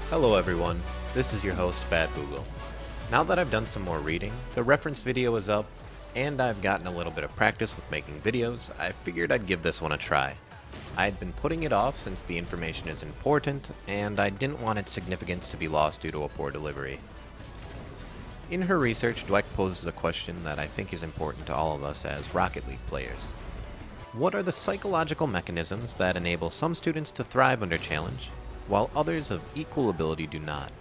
Hello everyone, this is your host boogl. Now that I've done some more reading, the reference video is up, and I've gotten a little bit of practice with making videos, I figured I'd give this one a try. I'd been putting it off since the information is important, and I didn't want its significance to be lost due to a poor delivery. In her research, Dweck poses a question that I think is important to all of us as Rocket League players. What are the psychological mechanisms that enable some students to thrive under challenge, while others of equal ability do not?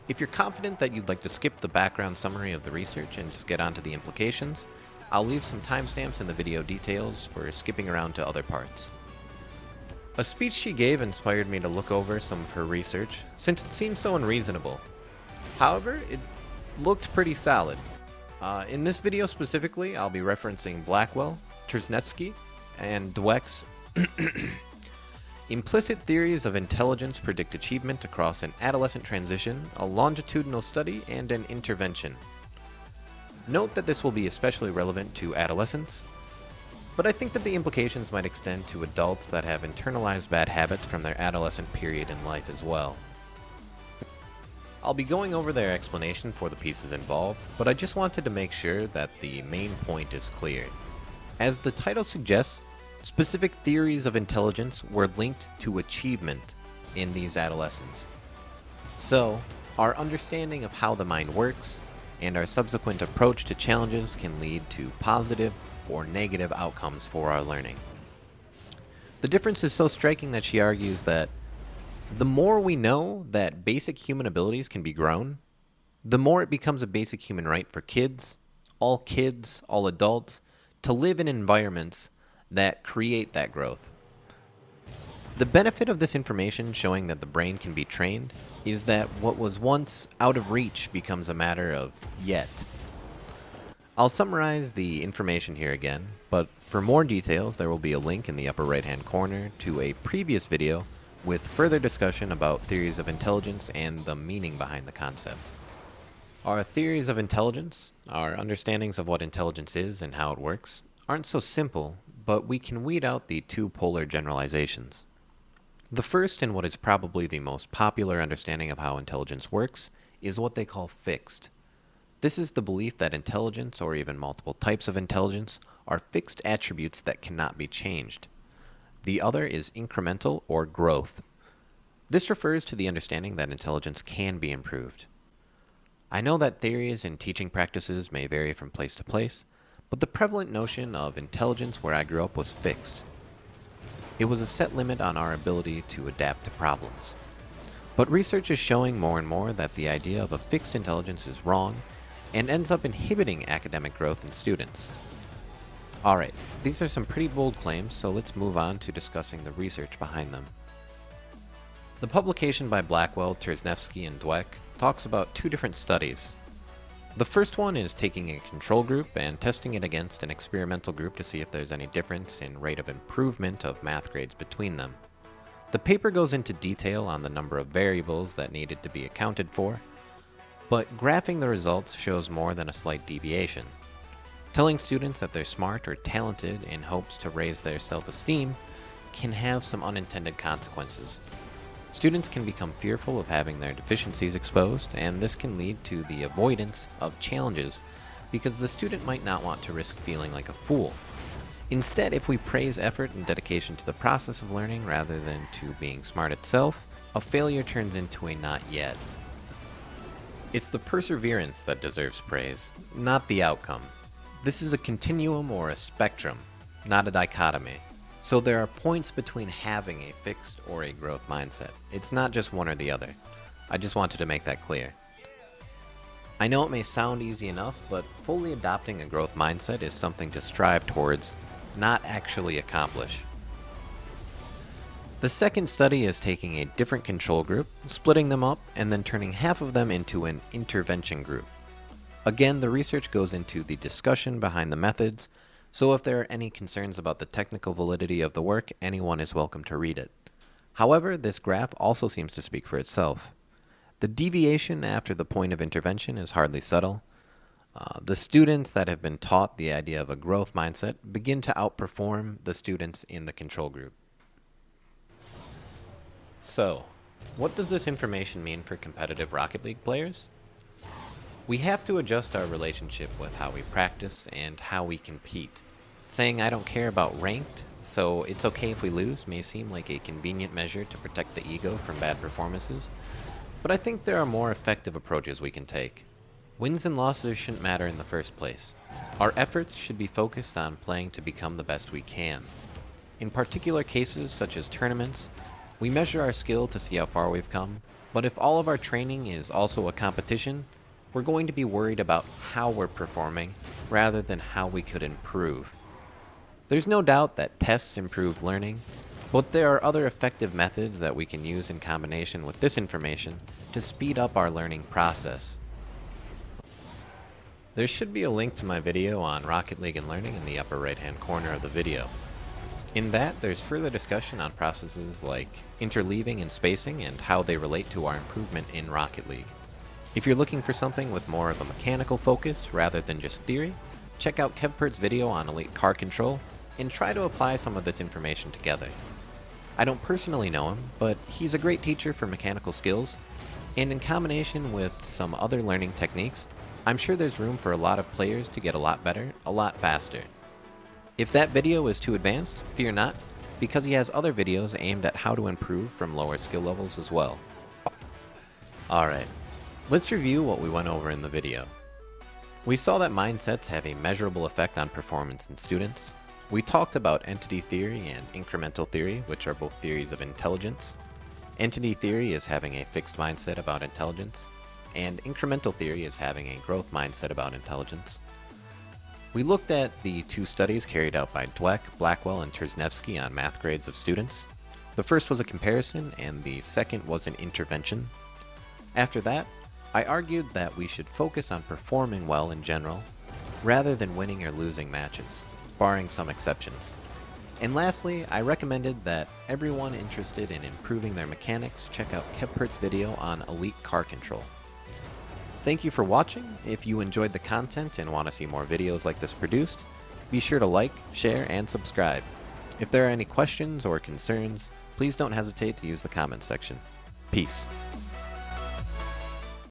If you're confident that you'd like to skip the background summary of the research and just get onto the implications, I'll leave some timestamps in the video details for skipping around to other parts. A speech she gave inspired me to look over some of her research, since it seemed so unreasonable. However, it looked pretty solid. In this video specifically, I'll be referencing Blackwell, Trzynecki, and Dweck's Implicit Theories of Intelligence Predict Achievement Across an Adolescent Transition, a Longitudinal Study, and an Intervention. Note that this will be especially relevant to adolescents, but I think that the implications might extend to adults that have internalized bad habits from their adolescent period in life as well. I'll be going over their explanation for the pieces involved, but I just wanted to make sure that the main point is clear. As the title suggests, specific theories of intelligence were linked to achievement in these adolescents. So, our understanding of how the mind works and our subsequent approach to challenges can lead to positive or negative outcomes for our learning. The difference is so striking that she argues that the more we know that basic human abilities can be grown, the more it becomes a basic human right for kids, all adults, to live in environments that create that growth. The benefit of this information showing that the brain can be trained is that what was once out of reach becomes a matter of yet. I'll summarize the information here again, but for more details there will be a link in the upper right hand corner to a previous video with further discussion about theories of intelligence and the meaning behind the concept. Our theories of intelligence, our understandings of what intelligence is and how it works, aren't so simple, but we can weed out the two polar generalizations. The first, and what is probably the most popular understanding of how intelligence works, is what they call fixed. This is the belief that intelligence, or even multiple types of intelligence, are fixed attributes that cannot be changed. The other is incremental or growth. This refers to the understanding that intelligence can be improved. I know that theories and teaching practices may vary from place to place, but the prevalent notion of intelligence where I grew up was fixed. It was a set limit on our ability to adapt to problems. But research is showing more and more that the idea of a fixed intelligence is wrong and ends up inhibiting academic growth in students. Alright, these are some pretty bold claims, so let's move on to discussing the research behind them. The publication by Blackwell, Trzynecki, and Dweck talks about two different studies. The first one is taking a control group and testing it against an experimental group to see if there's any difference in rate of improvement of math grades between them. The paper goes into detail on the number of variables that needed to be accounted for, but graphing the results shows more than a slight deviation. Telling students that they're smart or talented in hopes to raise their self-esteem can have some unintended consequences. Students can become fearful of having their deficiencies exposed, and this can lead to the avoidance of challenges because the student might not want to risk feeling like a fool. Instead, if we praise effort and dedication to the process of learning rather than to being smart itself, a failure turns into a not yet. It's the perseverance that deserves praise, not the outcome. This is a continuum or a spectrum, not a dichotomy. So there are points between having a fixed or a growth mindset. It's not just one or the other. I just wanted to make that clear. I know it may sound easy enough, but fully adopting a growth mindset is something to strive towards, not actually accomplish. The second study is taking a different control group, splitting them up, and then turning half of them into an intervention group. Again, the research goes into the discussion behind the methods, so if there are any concerns about the technical validity of the work, anyone is welcome to read it. However, this graph also seems to speak for itself. The deviation after the point of intervention is hardly subtle. The students that have been taught the idea of a growth mindset begin to outperform the students in the control group. So, What does this information mean for competitive Rocket League players? We have to adjust our relationship with how we practice and how we compete. Saying I don't care about ranked, so it's okay if we lose, may seem like a convenient measure to protect the ego from bad performances, but I think there are more effective approaches we can take. Wins and losses shouldn't matter in the first place. Our efforts should be focused on playing to become the best we can. In particular cases, such as tournaments, we measure our skill to see how far we've come, but if all of our training is also a competition, we're going to be worried about how we're performing rather than how we could improve. There's no doubt that tests improve learning, but there are other effective methods that we can use in combination with this information to speed up our learning process. There should be a link to my video on Rocket League and learning in the upper right hand corner of the video. In that, there's further discussion on processes like interleaving and spacing and how they relate to our improvement in Rocket League. If you're looking for something with more of a mechanical focus rather than just theory, check out Kevpert's video on elite car control and try to apply some of this information together. I don't personally know him, but he's a great teacher for mechanical skills, and in combination with some other learning techniques, I'm sure there's room for a lot of players to get a lot better, a lot faster. If that video is too advanced, fear not, because he has other videos aimed at how to improve from lower skill levels as well. Alright, let's review what we went over in the video. We saw that mindsets have a measurable effect on performance in students. We talked about entity theory and incremental theory, which are both theories of intelligence. Entity theory is having a fixed mindset about intelligence, and incremental theory is having a growth mindset about intelligence. We looked at the two studies carried out by Dweck, Blackwell, and Terzhnevsky on math grades of students. The first was a comparison, and the second was an intervention. After that, I argued that we should focus on performing well in general, rather than winning or losing matches, barring some exceptions. And lastly, I recommended that everyone interested in improving their mechanics check out Kevpert's video on elite car control. Thank you for watching. If you enjoyed the content and want to see more videos like this produced, be sure to like, share, and subscribe. If there are any questions or concerns, please don't hesitate to use the comments section. Peace.